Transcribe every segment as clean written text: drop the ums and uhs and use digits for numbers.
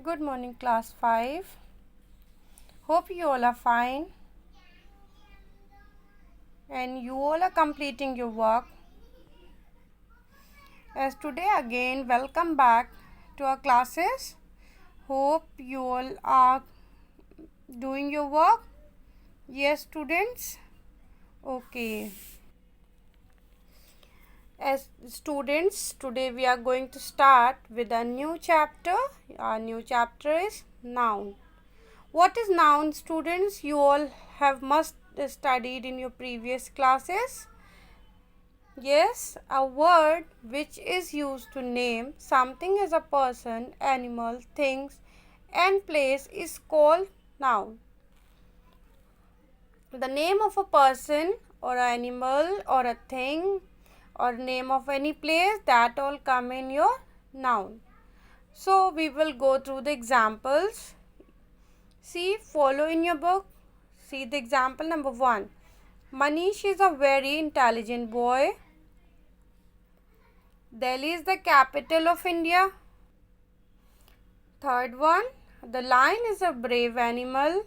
Good morning, class 5. Hope you all are fine and you all are completing your work. As today again, welcome back to our classes. Hope you all are doing your work. Yes, students. Okay. As students, today we are going to start with a new chapter. Our new chapter is noun. What is noun, students? You all have must studied in your previous classes. Yes, a word which is used to name something as a person, animal, things and place is called noun. The name of a person or animal or a thing or name of any place, that all come in your noun. So we will go through the examples. See, follow in your book. See the example number 1. Manish is a very intelligent boy. Delhi is the capital of India. Third one, the lion is a brave animal.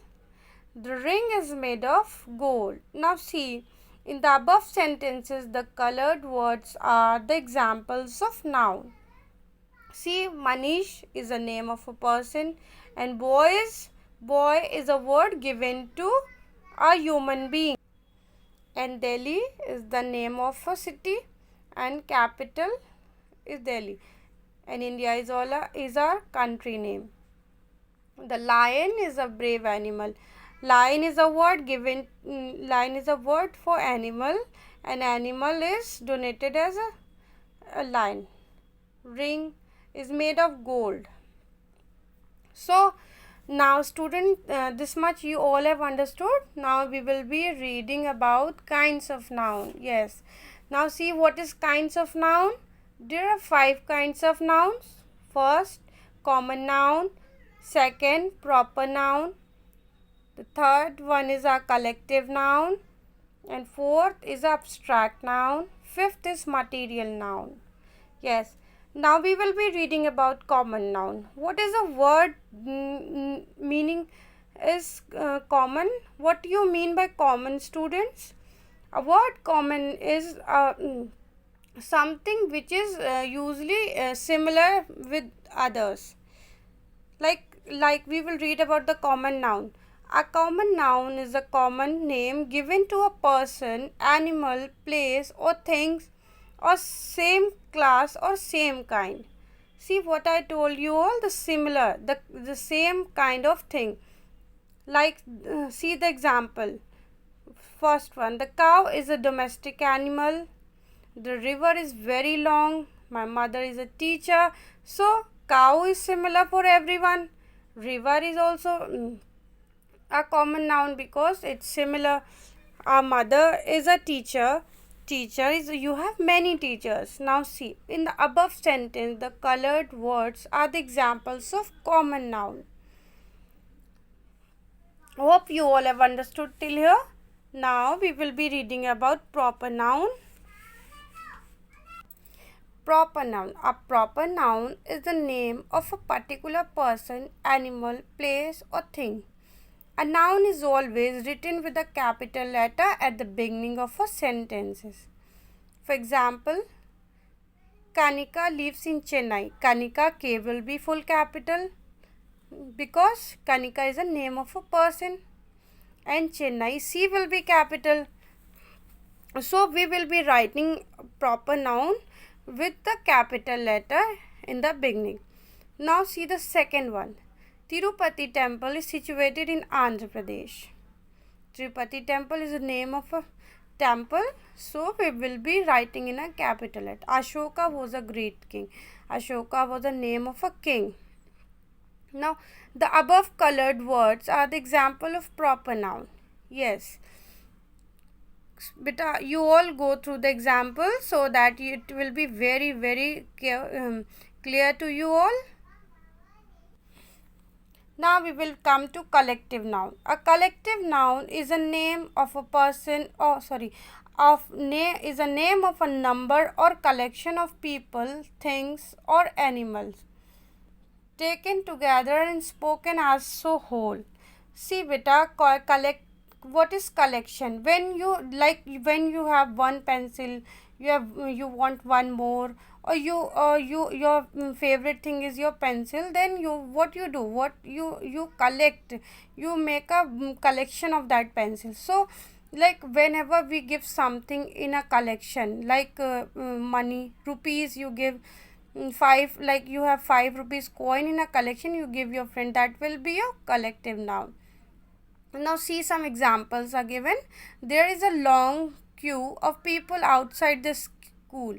The ring is made of gold. Now see, in the above sentences, the colored words are the examples of noun. See, Manish is a name of a person and boy is a word given to a human being. And Delhi is the name of a city and capital is Delhi. And India is our country name. The lion is a brave animal. Lion is a word for animal. An animal is donated as a lion. Ring is made of gold. So now student, this much you all have understood. Now we will be reading about kinds of noun. Yes. Now see what is kinds of noun. There are 5 kinds of nouns. First, common noun. Second, proper noun. The third one is a collective noun. And fourth is abstract noun. Fifth is material noun. Yes. Now we will be reading about common noun. What is a word meaning is common? What do you mean by common, students? A word common is something which is usually similar with others. Like we will read about the common noun. A common noun is a common name given to a person, animal, place or things or same class or same kind. See what I told you all, the similar, the same kind of thing. Like see the example. First one, the cow is a domestic animal. The river is very long. My mother is a teacher. So cow is similar for everyone. River is also a common noun because it's similar. Our mother is a teacher. Teacher is, you have many teachers. Now see, in the above sentence, the colored words are the examples of common noun. Hope you all have understood till here. Now we will be reading about proper noun. Proper noun. A proper noun is the name of a particular person, animal, place or thing. A noun is always written with a capital letter at the beginning of a sentence. For example, Kanika lives in Chennai. Kanika K will be full capital because Kanika is a name of a person and Chennai C will be capital. So we will be writing proper noun with the capital letter in the beginning. Now see the second one. Tirupati temple is situated in Andhra Pradesh. Tirupati temple is the name of a temple. So we will be writing in a capital letter. Ashoka was a great king. Ashoka was the name of a king. Now the above colored words are the example of proper noun. Yes. Beta, you all go through the example so that it will be very clear to you all. Now we will come to collective noun. A collective noun is a name of a person is a name of a number or collection of people, things or animals. taken together and spoken as so whole. See beta, collect, what is collection? When you like, when you have one pencil, you want one more, or you your favorite thing is your pencil, then you, what you do, what you collect, you make a collection of that pencil. So like whenever we give something in a collection, like money, rupees, you give five, like you have 5 rupees coin in a collection, you give your friend, that will be a collective noun. Now see, some examples are given. There is a long queue of people outside the school.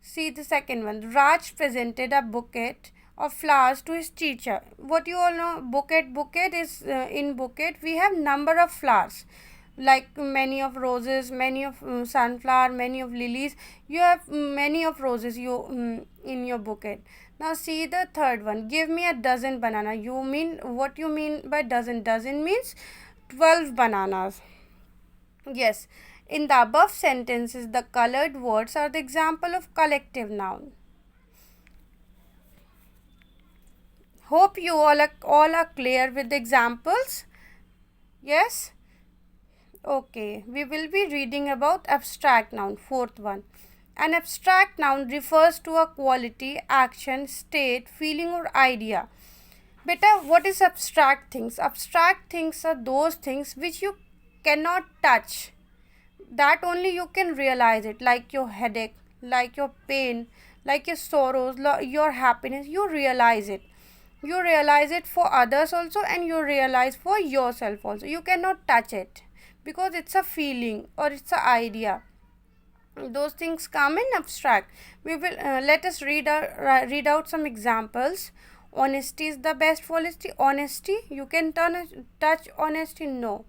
See the second one. Raj presented a bouquet of flowers to his teacher. What you all know, bouquet is in bouquet we have number of flowers, like many of roses, many of sunflower, many of lilies. You have many of roses you in your bouquet. Now see the third one. Give me a dozen banana. You mean, what you mean by dozen? Dozen means 12 bananas. Yes, in the above sentences, the colored words are the example of collective noun. Hope you all are clear with the examples. Yes? Okay, we will be reading about abstract noun, fourth one. An abstract noun refers to a quality, action, state, feeling or idea. Beta, what is abstract things? Abstract things are those things which you cannot touch, that only you can realize it, like your headache, like your pain, like your sorrows, your happiness. You realize it, you realize it for others also, and you realize for yourself also. You cannot touch it because it's a feeling or it's an idea. Those things come in abstract. We will let us read out some examples. Honesty is the best policy. Honesty, you can touch honesty? No.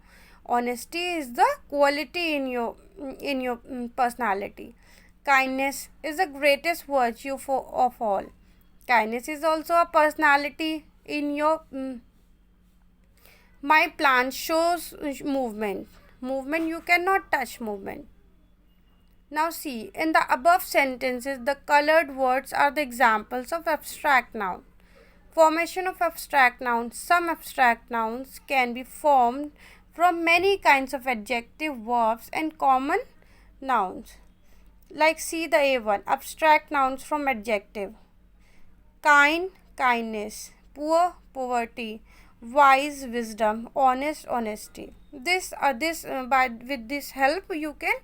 Honesty is the quality in your personality. Kindness is the greatest virtue of all. Kindness is also a personality in your my plant shows movement. Movement, you cannot touch movement. Now see, in the above sentences, the colored words are the examples of abstract noun. Formation of abstract nouns. Some abstract nouns can be formed from many kinds of adjective, verbs and common nouns. Like see the A1, abstract nouns from adjective. Kind, kindness. Poor, poverty. Wise, wisdom. Honest, honesty. With this help you can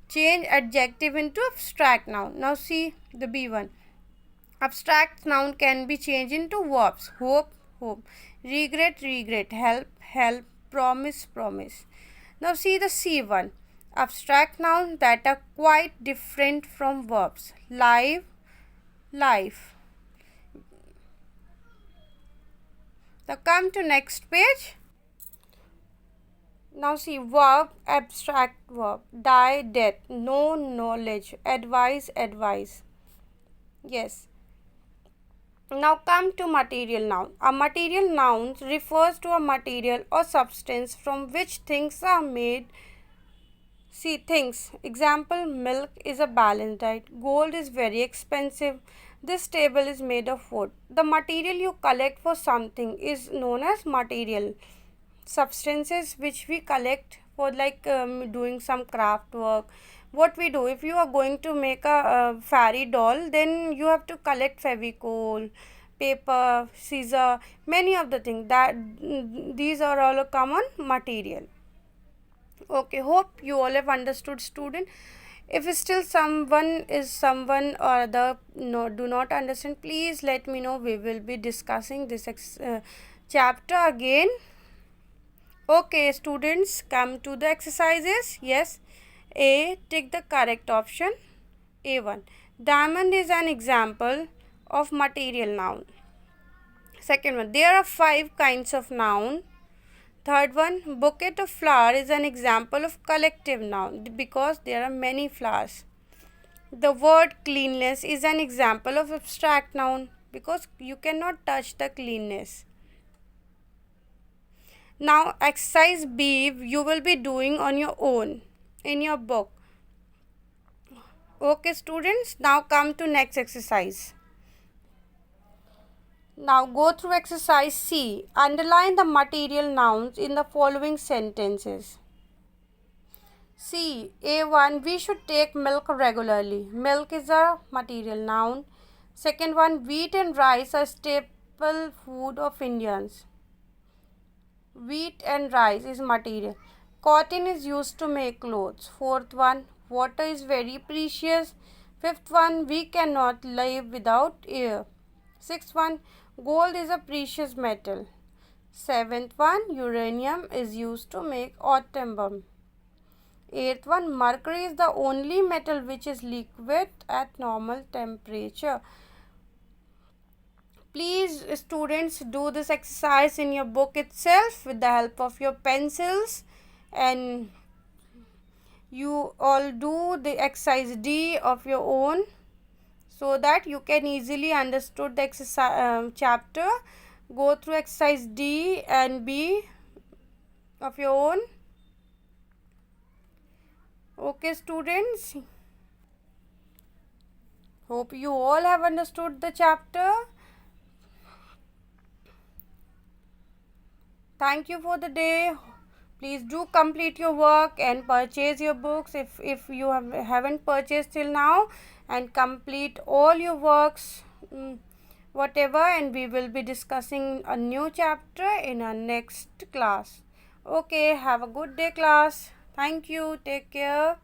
change adjective into abstract noun. Now see the B1. Abstract noun can be changed into verbs. Hope, hope. Regret, regret. Help, help. Promise, promise. Now see the C1. Abstract nouns that are quite different from verbs. Live, life. Now come to next page. Now see verb, abstract verb. Die, death. Know, knowledge. Advise, advice. Yes. Now come to material noun. A material noun refers to a material or substance from which things are made. See things. Example, milk is a balanced diet. Gold is very expensive. This table is made of wood. The material you collect for something is known as material. Substances which we collect for, like doing some craft work. What we do, if you are going to make a fairy doll, then you have to collect Fevicol, paper, scissor, many of the things that these are all a common material. Okay, hope you all have understood, student. If still someone or other do not understand, please let me know. We will be discussing this chapter again. Okay, students, come to the exercises. Yes. A. Take the correct option. A1. Diamond is an example of material noun. Second one. There are 5 kinds of noun. Third one. Bouquet of flower is an example of collective noun because there are many flowers. The word cleanliness is an example of abstract noun because you cannot touch the cleanness. Now exercise B you will be doing on your own in your book. Okay students, now come to next exercise. Now go through exercise C. Underline the material nouns in the following sentences. C. A1. We should take milk regularly. Milk is a material noun. Second one, wheat and rice are staple food of Indians. Wheat and rice is material. Cotton is used to make clothes. Fourth one, water is very precious. Fifth one, we cannot live without air. Sixth one, gold is a precious metal. Seventh one, uranium is used to make atom bomb. Eighth one, mercury is the only metal which is liquid at normal temperature. Please, students, do this exercise in your book itself with the help of your pencils, and you all do the exercise D of your own so that you can easily understood the exercise chapter. Go through exercise D and B of your own. Okay, students, hope you all have understood the chapter. Thank you for the day. Please do complete your work and purchase your books if you haven't purchased till now, and complete all your works, whatever, and we will be discussing a new chapter in our next class. Okay, have a good day, class. Thank you. Take care.